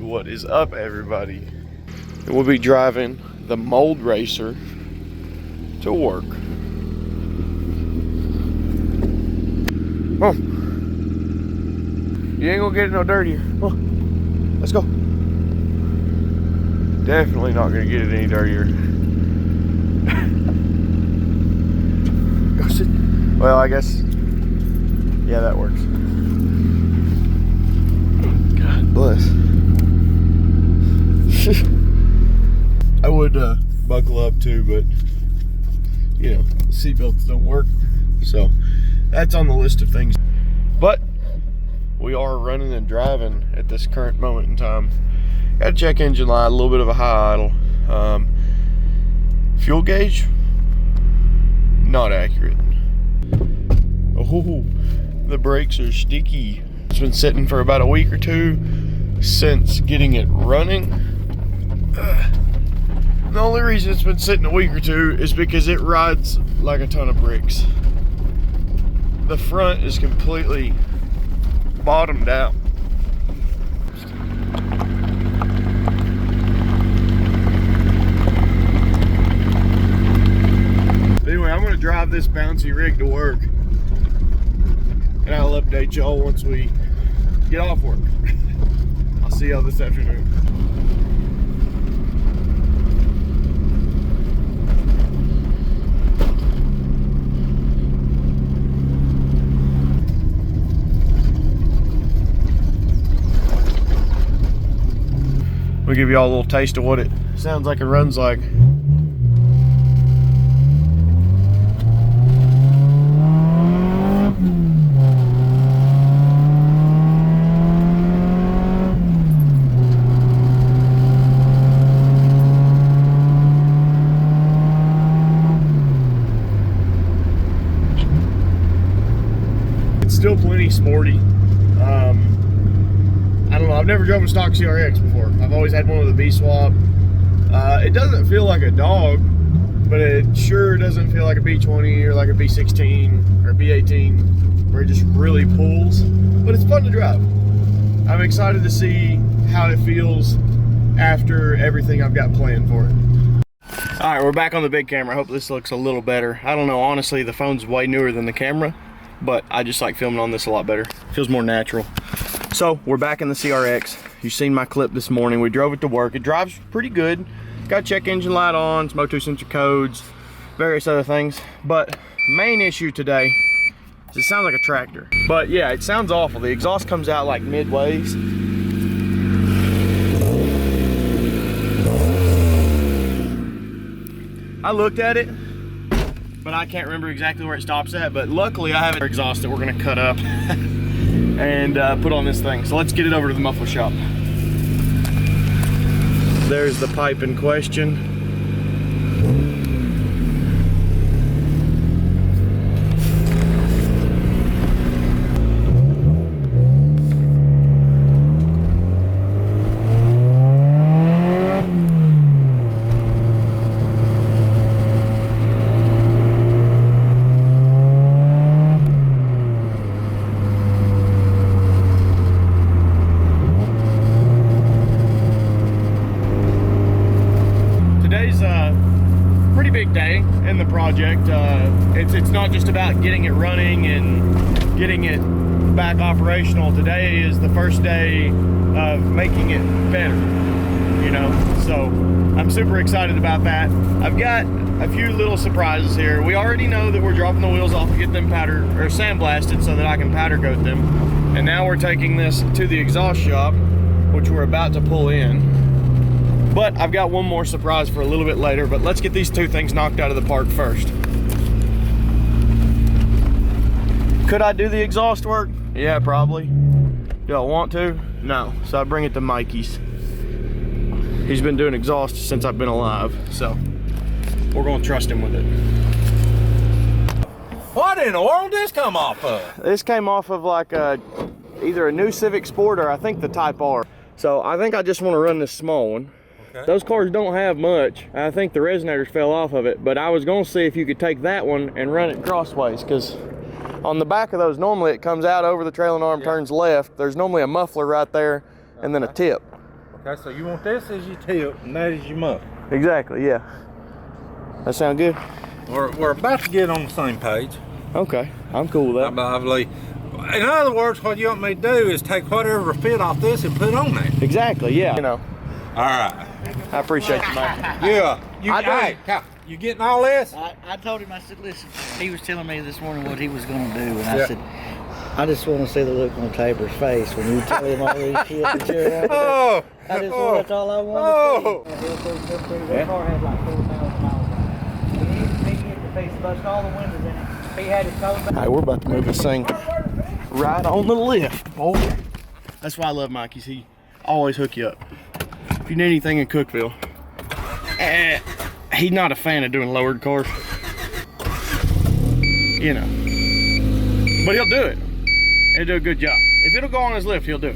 What is up, everybody? We'll be driving the mold racer to work. Oh, you ain't gonna get it no dirtier. Oh, let's go. Definitely not gonna get it any dirtier. Go sit. Well, I guess, yeah, that works. God bless. I would buckle up too, but you know, seatbelts don't work, so that's on the list of things. But we are running and driving at this current moment in time. Got to check engine light, a little bit of a high idle. Fuel gauge, not accurate. Oh, the brakes are sticky. It's been sitting for about a week or two since getting it running. The only reason it's been sitting a week or two is because it rides like a ton of bricks. The front is completely bottomed out. But anyway, I'm gonna drive this bouncy rig to work, and I'll update y'all once we get off work. I'll see y'all this afternoon. We'll give you all a little taste of what it sounds like and runs like. It's still plenty sporty. I don't know, I've never driven a stock CRX before. I've always had one with a B-swap. It doesn't feel like a dog, but it sure doesn't feel like a B20 or like a B16 or B18, where it just really pulls. But it's fun to drive. I'm excited to see how it feels after everything I've got planned for it. All right, we're back on the big camera. I hope this looks a little better. I don't know, honestly, the phone's way newer than the camera, but I just like filming on this a lot better. Feels more natural. So we're back in the CRX. You've seen my clip this morning. We drove it to work. It drives pretty good. Got check engine light on, some O2 sensor codes, various other things. But main issue today is it sounds like a tractor. But yeah, it sounds awful. The exhaust comes out like midways. I looked at it, but I can't remember exactly where it stops at. But luckily I have an exhaust that we're gonna cut up and put on this thing. So let's get it over to the muffler shop. There's the pipe in question. Day in the project. It's not just about getting it running and getting it back operational. Today is the first day of making it better, you know, so I'm super excited about that. I've got a few little surprises here. We already know that we're dropping the wheels off to get them powder or sandblasted so that I can powder coat them, and now we're taking this to the exhaust shop, which we're about to pull in. But I've got one more surprise for a little bit later, but let's get these two things knocked out of the park first. Could I do the exhaust work? Yeah, probably. Do I want to? No. So I bring it to Mikey's. He's been doing exhaust since I've been alive, so we're gonna trust him with it. What in the world did this come off of? This came off of like either a new Civic Sport or I think the Type R. So I think I just want to run this small one. Okay. Those cars don't have much. I think the resonators fell off of it, but I was going to see if you could take that one and run it crossways, because on the back of those, normally it comes out over the trailing arm, turns left. There's normally a muffler right there, and then a tip. Okay, so you want this as your tip, and that is your muff. Exactly, yeah. That sound good? We're about to get on the same page. Okay, I'm cool with that. I believe. In other words, what you want me to do is take whatever fit off this and put it on there. Exactly, yeah. You know. All right. I appreciate you, Mike. Yeah. You getting all this? I told him, I said, listen, he was telling me this morning what he was going to do, and I said, I just want to see the look on Tabor's face when you tell him all these shit that you're around. Oh, That's all I want to see. That car had like 4,000 miles on it. He hit the face, bust all the windows in it. He had his phone back. All right, we're about to move this thing right on the lift, boy. That's why I love Mikey's. He always hook you up. If you need anything in Cookeville, he's not a fan of doing lowered cars. You know. But he'll do it. He'll do a good job. If it'll go on his lift, he'll do it.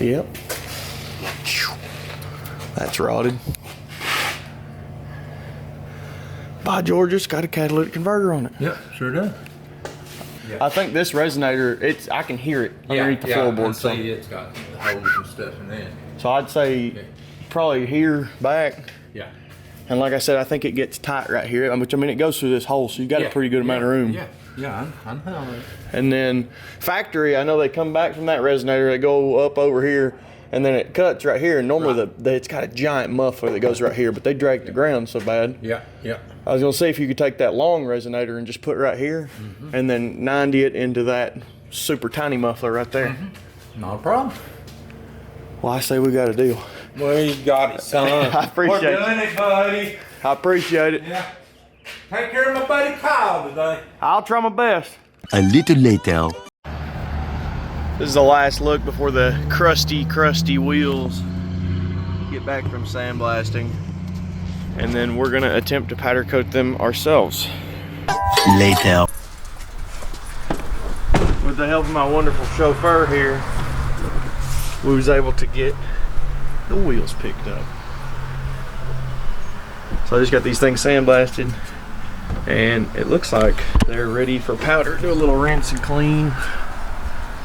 Yep. That's rotted. By George, it's got a catalytic converter on it. Yep, sure does. I think this resonator, I can hear it underneath the floorboard. So it's got holes and stuff in there. So I'd say probably here back. Yeah. And like I said, I think it gets tight right here. Which I mean, it goes through this hole, so you got a pretty good amount of room. Yeah, I know. And then factory, I know they come back from that resonator, they go up over here, and then it cuts right here. And normally it's got a giant muffler that goes right here, but they drag the ground so bad. Yeah. I was gonna see if you could take that long resonator and just put it right here, and then 90 it into that super tiny muffler right there. Not a problem. Well, I say we got a deal. Well, you got it, son. I appreciate it. We're doing it, buddy. I appreciate it. Yeah. Take care of my buddy Kyle today. I'll try my best. A little later. This is the last look before the crusty wheels get back from sandblasting. And then we're gonna attempt to powder coat them ourselves. Later. With the help of my wonderful chauffeur here, we was able to get the wheels picked up. So I just got these things sandblasted, and it looks like they're ready for powder. Do a little rinse and clean.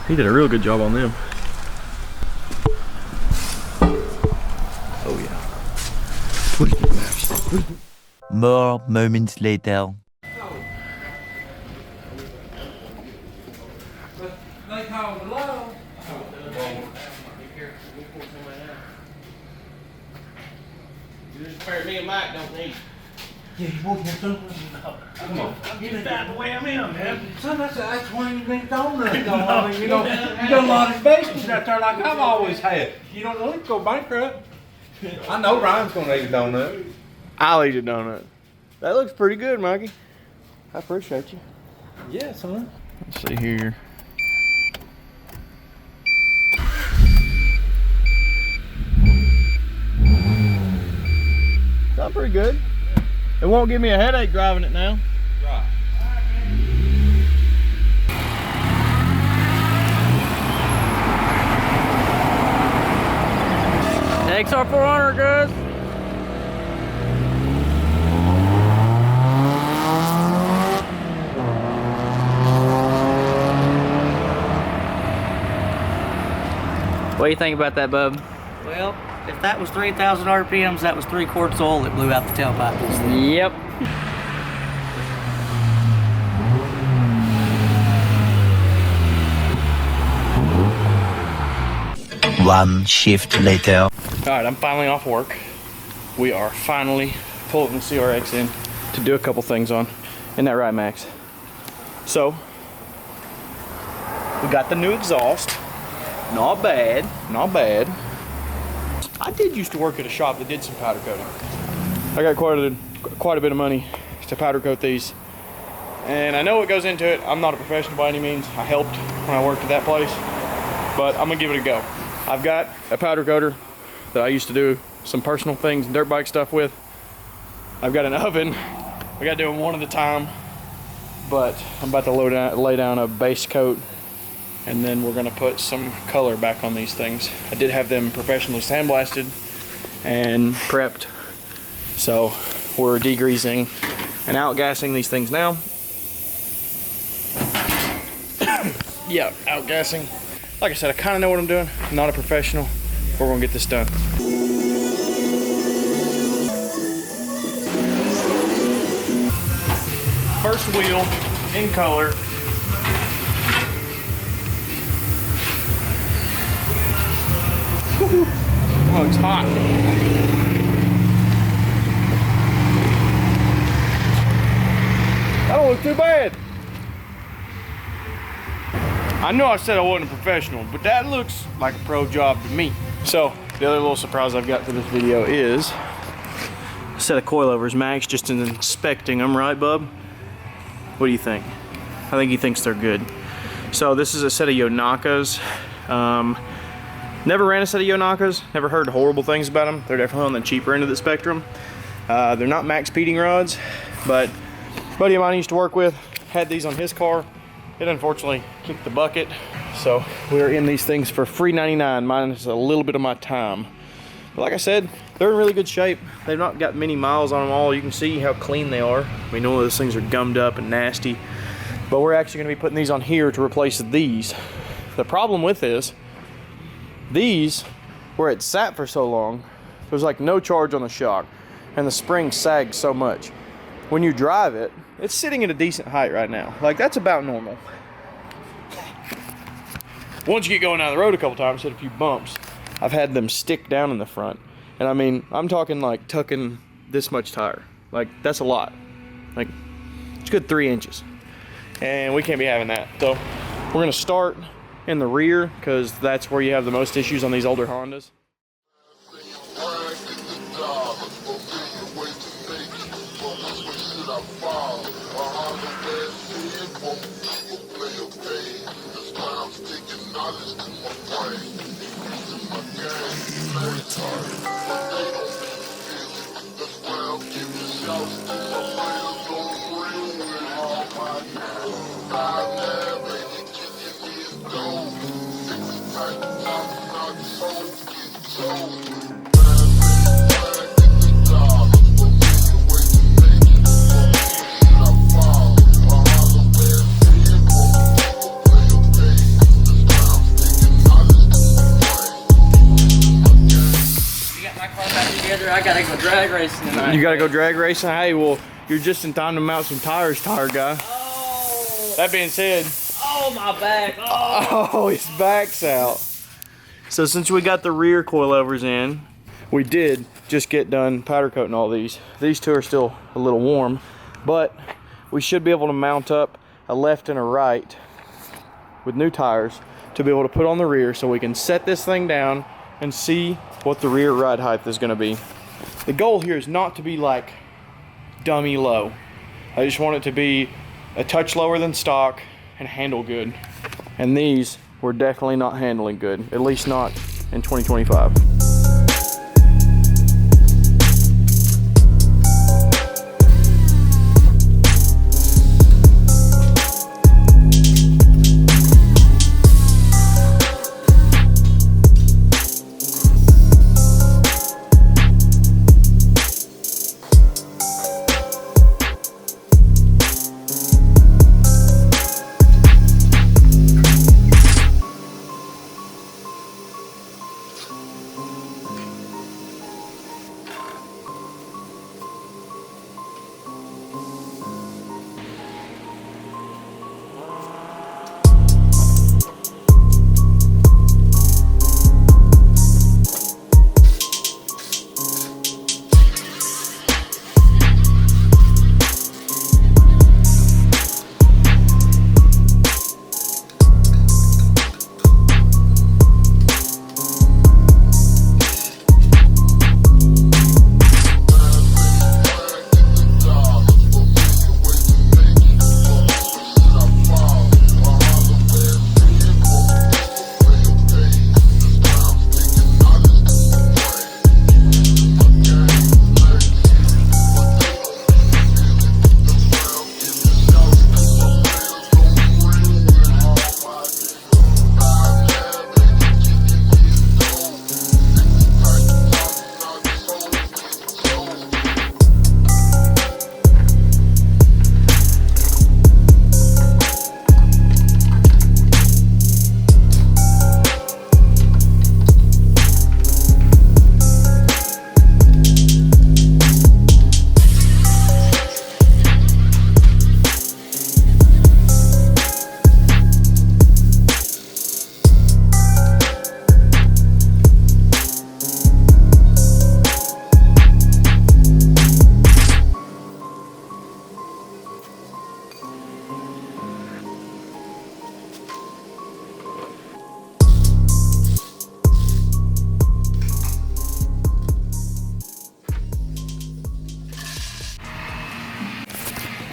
He did a real good job on them. Oh yeah. More moments later. They called the law. Me and Mike don't need. Yeah, you both have some. Come on. I'm getting out the way I'm in, man. Son, that's why you need donuts. You got a lot of babies out there like I've always had. You don't want to go bankrupt. I know Ryan's gonna eat a donut. I'll eat a donut. That looks pretty good, Mikey. I appreciate you. Yeah, son. Let's see here. Sounds pretty good. It won't give me a headache driving it now. Right. XR400, guys. What do you think about that, bub? Well, if that was 3,000 RPMs, that was 3 quarts of oil that blew out the tailpipe. Yep. One shift later. All right, I'm finally off work. We are finally pulling the CRX in to do a couple things on. Isn't that right, Max? So, we got the new exhaust. Not bad, not bad. I did used to work at a shop that did some powder coating. I got quite a bit of money to powder coat these. And I know what goes into it. I'm not a professional by any means. I helped when I worked at that place, but I'm gonna give it a go. I've got a powder coater that I used to do some personal things, dirt bike stuff with. I've got an oven. I gotta do them one at a time, but I'm about to lay down a base coat, and then we're gonna put some color back on these things. I did have them professionally sandblasted and prepped, so we're degreasing and outgassing these things now. Yeah, outgassing. Like I said, I kind of know what I'm doing. I'm not a professional, but we're gonna get this done. First wheel in color. Woo-hoo. Oh, it's hot. That don't look too bad. I know I said I wasn't a professional, but that looks like a pro job to me. So, the other little surprise I've got for this video is a set of coilovers. Max just inspecting them, right, bub? What do you think? I think he thinks they're good. So this is a set of Yonakas. Never ran a set of Yonakas, never heard horrible things about them. They're definitely on the cheaper end of the spectrum. They're not max speeding rods, but a buddy of mine I used to work with had these on his car. It unfortunately kicked the bucket, so we're in these things for $3.99 minus a little bit of my time. But like I said, they're in really good shape. They've not got many miles on them all. You can see how clean they are. I mean, all those things are gummed up and nasty, but we're actually going to be putting these on here to replace these. The problem with this, these, where it sat for so long, there's like no charge on the shock, and the spring sags so much. When you drive it, it's sitting at a decent height right now. Like, that's about normal. Once you get going down the road a couple times, hit a few bumps, I've had them stick down in the front. And I mean, I'm talking like tucking this much tire. Like, that's a lot. Like, it's a good 3 inches. And we can't be having that. So we're gonna start in the rear, because that's where you have the most issues on these older Hondas. I gotta go drag racing tonight. You gotta go drag racing? Hey, well, you're just in time to mount some tires, tire guy. Oh. That being said, Oh, my back. Oh, his back's out. So since we got the rear coilovers in, we did just get done powder coating all these. These two are still a little warm, but we should be able to mount up a left and a right with new tires to be able to put on the rear, so we can set this thing down and see what the rear ride height is going to be. The goal here is not to be like dummy low. I just want it to be a touch lower than stock and handle good. And these were definitely not handling good, at least not in 2025.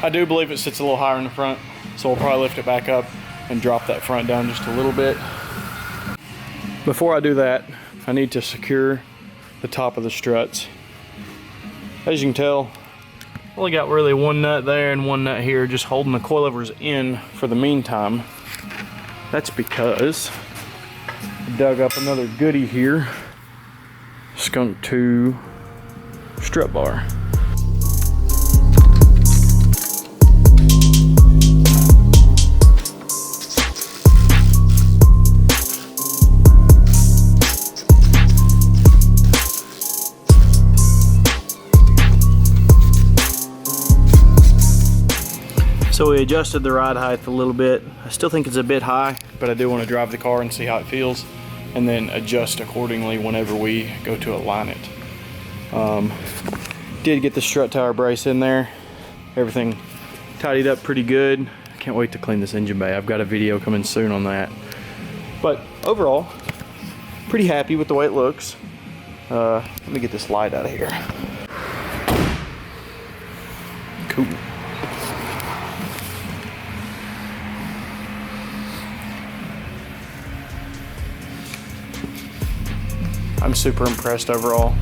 I do believe it sits a little higher in the front, so we'll probably lift it back up and drop that front down just a little bit. Before I do that, I need to secure the top of the struts. As you can tell, only got really one nut there and one nut here, just holding the coilovers in for the meantime. That's because I dug up another goodie here, skunk 2 strut bar. So we adjusted the ride height a little bit. I still think it's a bit high, but I do want to drive the car and see how it feels, and then adjust accordingly whenever we go to align it. Did get the strut tower brace in there. Everything tidied up pretty good. Can't wait to clean this engine bay. I've got a video coming soon on that. But overall, pretty happy with the way it looks. Let me get this light out of here. Cool. I'm super impressed overall.